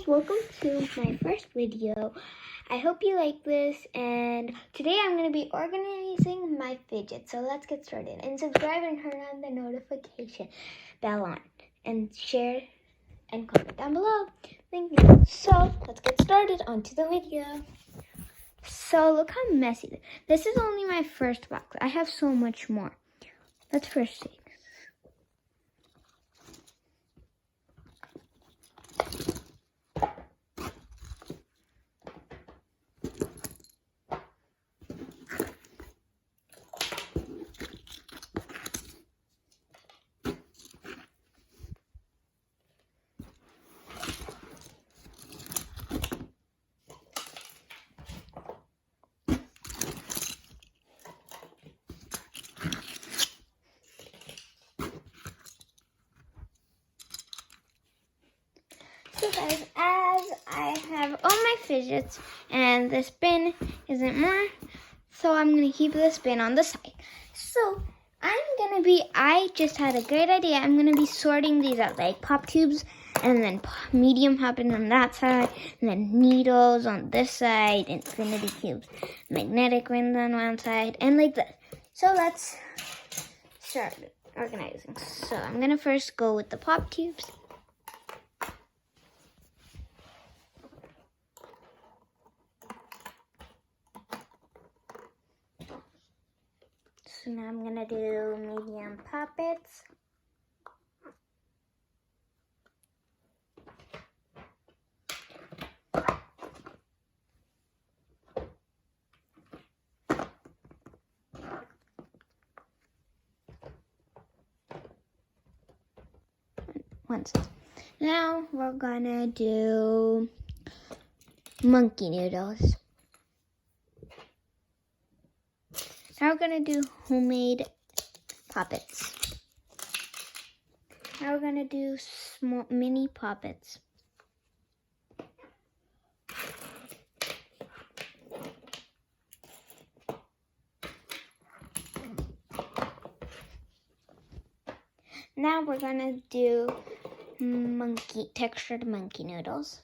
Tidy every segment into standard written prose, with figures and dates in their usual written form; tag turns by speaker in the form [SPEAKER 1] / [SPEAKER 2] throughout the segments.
[SPEAKER 1] guys, welcome to my first video. I hope you like this, and today I'm going to be organizing my fidgets. So let's get started, and subscribe and turn on the notification bell on, and share and comment down below. Thank you. So let's get started onto the video. So look how messy this is. Only my first box. I have so much more. Let's first see. So guys, as I have all my fidgets and this bin isn't more, so I'm going to keep this bin on the side. So I just had a great idea. I'm going to be sorting these out, like pop tubes, and then medium popping on that side, and then needles on this side, infinity cubes, magnetic rings on one side, and like this. So let's start organizing. So I'm going to first go with the pop tubes. So now I'm gonna do medium poppets. Now we're gonna do monkey noodles. Now we're gonna do homemade poppets. Now we're gonna do small mini poppets. Now we're gonna do textured monkey noodles.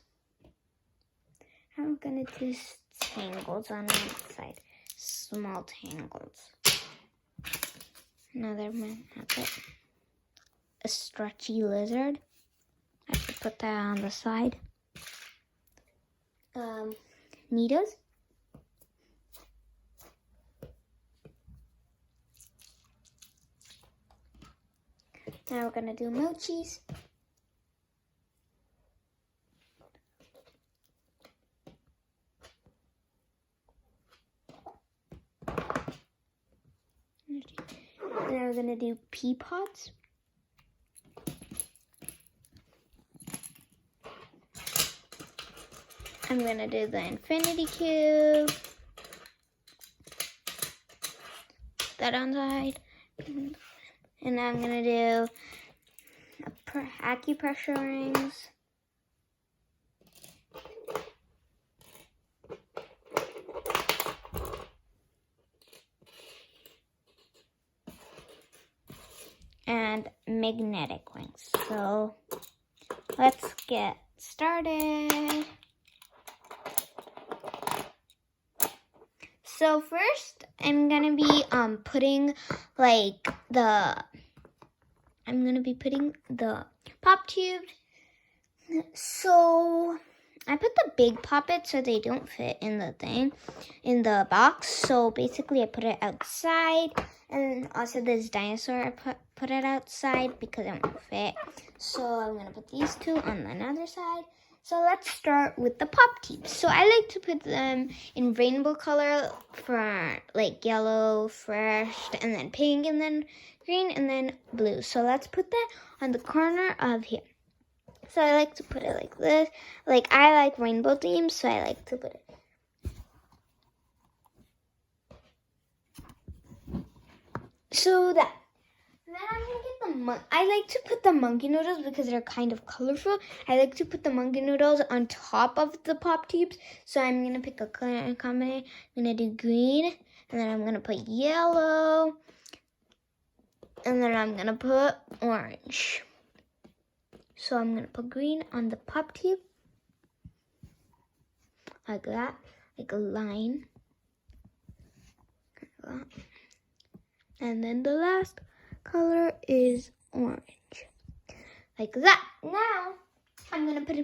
[SPEAKER 1] Now we're gonna do tangles on one side. Small tangles. Another poppet. A stretchy lizard. I have to put that on the side. Needles. Now we're gonna do mochis. Now we're gonna do pea pods. I'm gonna do the infinity cube. That on the side. And I'm gonna do acupressure rings. And magnetic rings. So let's get started. So first I'm gonna be putting the pop tube. So I put the big poppets so they don't fit in the box. So basically I put it outside, and also this dinosaur I put it outside because it won't fit. So I'm gonna put these two on another side. So let's start with the pop tubes. So I like to put them in rainbow color for like yellow first, and then pink, and then green, and then blue. So let's put that on the corner of here. So I like to put it like this. Like I like rainbow themes, so I like to put it. So that. And then I'm gonna get I like to put the monkey noodles because they're kind of colorful. I like to put the monkey noodles on top of the pop tubes. So I'm gonna pick a combination. I'm gonna do green, and then I'm gonna put yellow, and then I'm gonna put orange. So I'm gonna put green on the pop tube. like that, like a line. Like that. And then the last color is orange, like that. Now I'm gonna put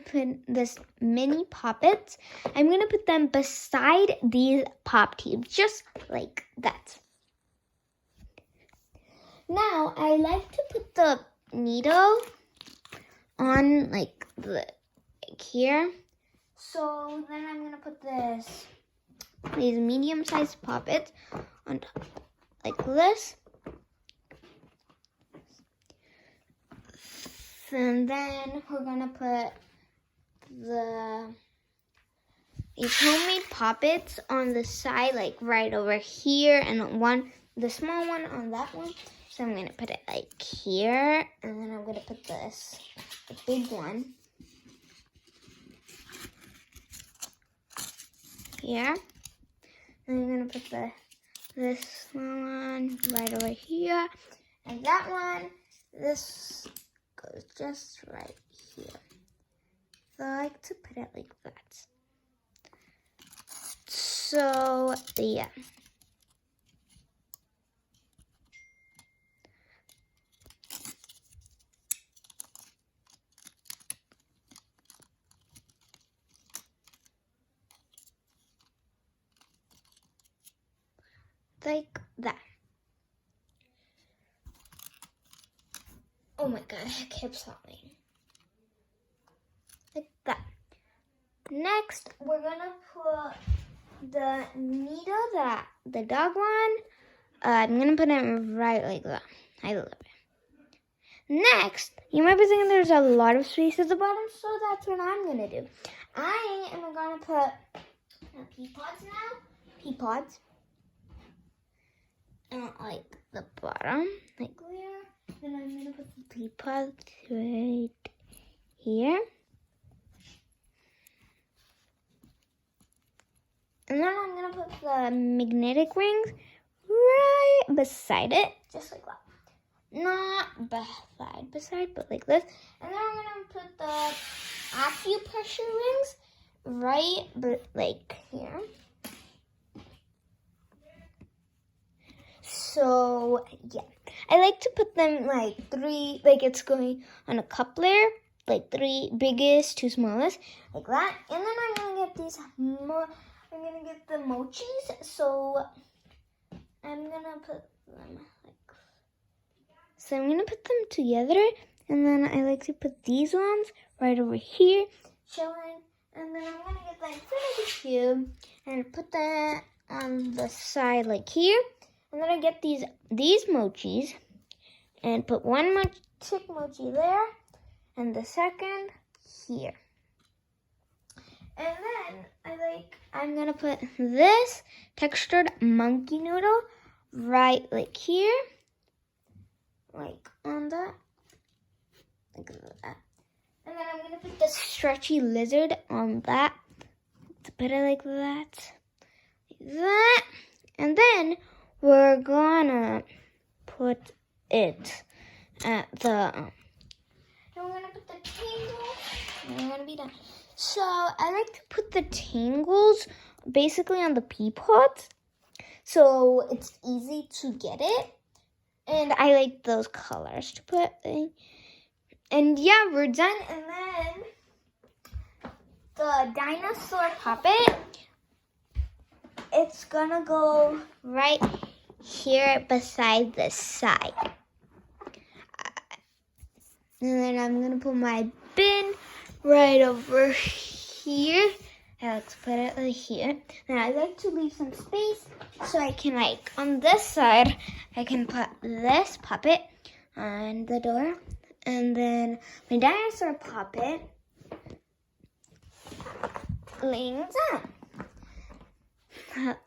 [SPEAKER 1] this mini poppets. I'm gonna put them beside these pop tubes, just like that. Now I like to put the needle on like here. So then I'm gonna put these medium-sized poppets on top, like this. And then we're gonna put these homemade poppets on the side, like right over here, and the small one on that one. So I'm gonna put it like here, and then I'm gonna put the big one here. And I'm gonna put this one right over here, and that one, this goes just right here. So I like to put it like that. So yeah. Like that. Oh my god, I kept stopping. Like that. Next, we're gonna put the needle, the dog one. I'm gonna put it right like that. I love it. Next, you might be thinking there's a lot of space at the bottom, so that's what I'm gonna do. I am gonna put pea pods now. Pea pods. Like the bottom, like there. Then I'm gonna put the pea pods right here. And then I'm gonna put the magnetic rings right beside it, just like that. Not beside, but like this. And then I'm gonna put the acupressure rings right, but like here. So yeah, I like to put them like three, like it's going on a coupler, like 3 biggest, 2 smallest, like that. And then I'm gonna get these more. I'm gonna get the mochis, so I'm gonna put them like. So I'm gonna put them together, and then I like to put these ones right over here, chilling. And then I'm gonna get the infinity cube and put that on the side like here. And then I get these mochis and put one chick mochi there and the second here. And then I'm gonna put this textured monkey noodle right like here, like on that, like that. And then I'm gonna put the stretchy lizard on that, to put it like that, and then we're gonna put it at and we're gonna put the tangles, and we're gonna be done. So I like to put the tangles basically on the pea pods, so it's easy to get it. And I like those colors to put in. And yeah, we're done. And then the dinosaur puppet, it's gonna go right here beside the side. And then I'm gonna put my bin right over here. I like to put it right here. And I like to leave some space so I can, like, on this side, I can put this puppet on the door. And then my dinosaur puppet laying down.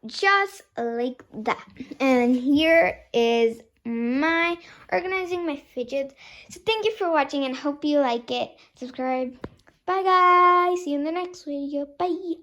[SPEAKER 1] Just like that. And here is my organizing my fidgets. So thank you for watching and hope you like it. Subscribe. Bye guys. See you in the next video. Bye.